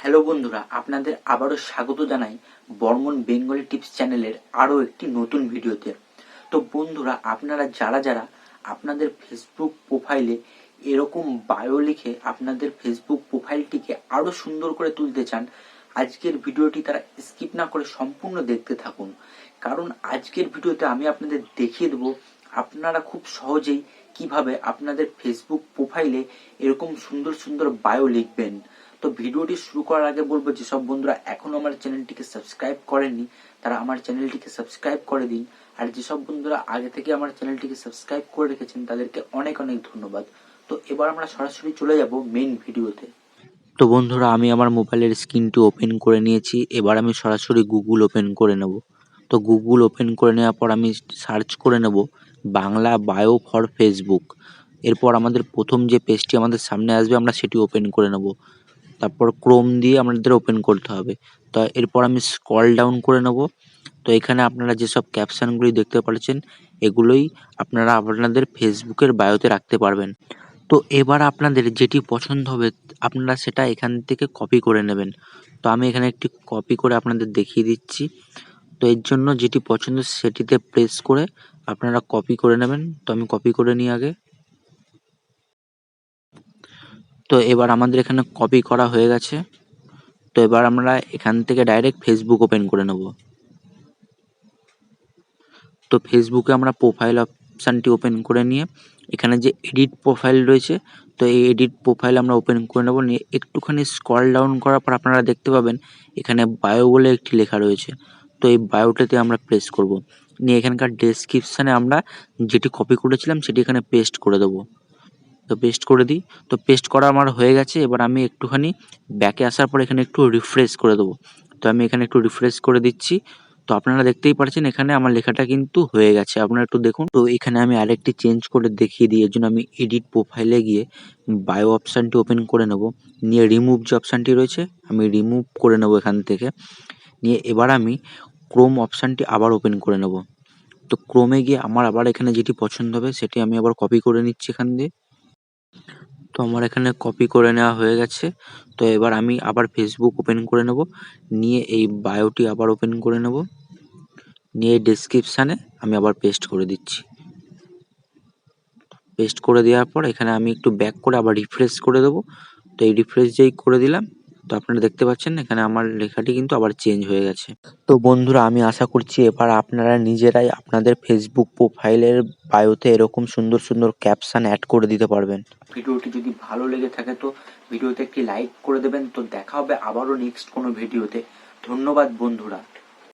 Hello বন্ধুরা, আপনাদের আবারও স্বাগত জানাই বর্মন বেঙ্গলি টিপস চ্যানেলের আরও একটি নতুন ভিডিওতে। তো বন্ধুরা, আপনারা যারা যারা আপনাদের ফেসবুক প্রোফাইলে এরকম বায়ো লিখে আপনাদের ফেসবুক প্রোফাইলটিকে আরও সুন্দর করে তুলতে চান, আজকের ভিডিওটি তারা স্কিপ না করে সম্পূর্ণ দেখতে থাকুন। কারণ আজকের ভিডিওতে আমি আপনাদের দেখিয়ে দেবো আপনারা খুব সহজেই কিভাবে আপনাদের ফেসবুক প্রোফাইলে এরকম সুন্দর সুন্দর বায়ো লিখবেন। তো ভিডিওটি শুরু করার আগে বলবো, যেসব বন্ধুরা এখনো আমার চ্যানেলটিকে সাবস্ক্রাইব করেননি তারা আমার চ্যানেলটিকে সাবস্ক্রাইব করে দিন। আর যেসব বন্ধুরা আগে থেকে আমার চ্যানেলটিকে সাবস্ক্রাইব করে রেখেছেন তাদেরকে অনেক অনেক ধন্যবাদ। তো এবার আমরা সরাসরি চলে যাব মেইন ভিডিওতে। তো বন্ধুরা, আমি আমার মোবাইলের স্ক্রিনটি ওপেন করে নিয়েছি। এবার আমি সরাসরি গুগল ওপেন করে নেব। তো গুগল ওপেন করে নেওয়ার পর আমি সার্চ করে নেব বাংলা বায়ো ফর ফেসবুক। এরপর আমাদের প্রথম যে পেজটি আমাদের সামনে আসবে আমরা সেটি ওপেন করে নেব। তারপর ক্রোম দিয়ে আমাদের ওপেন করতে হবে। তো এরপর আমি স্ক্রল ডাউন করে নেব। তো এখানে আপনারা যেসব ক্যাপশনগুলি দেখতে পাচ্ছেন এগুলোই আপনারা আপনাদের ফেসবুকের বায়োতে রাখতে পারবেন। তো এবার আপনাদের যেটি পছন্দ হবে আপনারা সেটা এখান থেকে কপি করে নেবেন। তো আমি এখানে একটি কপি করে আপনাদের দেখিয়ে দিচ্ছি। তো এর জন্য যেটি পছন্দ সেটিতে প্রেস করে আপনারা কপি করে নেবেন। তো আমি কপি করে নিই আগে। তো এবার আমাদের এখানে কপি করা হয়ে গেছে। তো এবার আমরা এখান থেকে ডাইরেক্ট ফেসবুক ওপেন করে নেব। তো ফেসবুকে আমরা প্রোফাইল অপশানটি ওপেন করে নিয়ে এখানে যে এডিট প্রোফাইল রয়েছে, তো এই এডিট প্রোফাইল আমরা ওপেন করে নেব। নিয়ে একটুখানি স্ক্রল ডাউন করার পর আপনারা দেখতে পাবেন এখানে বায়ো বলে একটি লেখা রয়েছে। তো এই বায়োটাতে আমরা প্রেস করব। নিয়ে এখানকার ডেসক্রিপশানে আমরা যেটি কপি করেছিলাম সেটি এখানে পেস্ট করে দেবো। তো পেস্ট করে দিই। তো পেস্ট করা আমার হয়ে গেছে। এবার আমি একটুখানি ব্যাকে আসার পর এখানে একটু রিফ্রেশ করে দেবো। তো আমি এখানে একটু রিফ্রেশ করে দিচ্ছি। তো আপনারা দেখতেই পাচ্ছেন এখানে আমার লেখাটা কিন্তু হয়ে গেছে। আপনারা একটু দেখুন। তো এখানে আমি আরেকটি চেঞ্জ করে দেখিয়ে দিই। এর জন্য আমি এডিট প্রোফাইলে গিয়ে বায়ো অপশানটি ওপেন করে নেব। নিয়ে রিমুভ যে অপশানটি রয়েছে আমি রিমুভ করে নেব এখান থেকে। নিয়ে এবার আমি ক্রোম অপশানটি আবার ওপেন করে নেব। তো ক্রোমে গিয়ে আমার আবার এখানে যেটি পছন্দ হবে সেটি আমি আবার কপি করে নিচ্ছি এখান দিয়ে। তো আমার এখানে কপি করে নেওয়া হয়ে গেছে। তো এবার আমি আবার ফেসবুক ওপেন করে নেব। নিয়ে এই বায়োটি আবার ওপেন করে নেব। নিয়ে ডেসক্রিপশানে আমি আবার পেস্ট করে দিচ্ছি। পেস্ট করে দেওয়ার পর এখানে আমি একটু ব্যাক করে আবার রিফ্রেশ করে দেবো। তো এই রিফ্রেশ যেই করে দিলাম, তো আপনারা দেখতে পাচ্ছেন এখানে আমার লেখাটি কিন্তু আবার চেঞ্জ হয়ে গেছে। তো বন্ধুরা, আমি আশা করছি এবার আপনারা নিজেরাই আপনাদের ফেসবুক প্রোফাইলের বায়োতে এরকম সুন্দর সুন্দর ক্যাপশন অ্যাড করে দিতে পারবেন। ভিডিওটি যদি ভালো লেগে থাকে তো ভিডিওতে একটি লাইক করে দেবেন। তো দেখা হবে আবারও নেক্সট কোনো ভিডিওতে। ধন্যবাদ বন্ধুরা।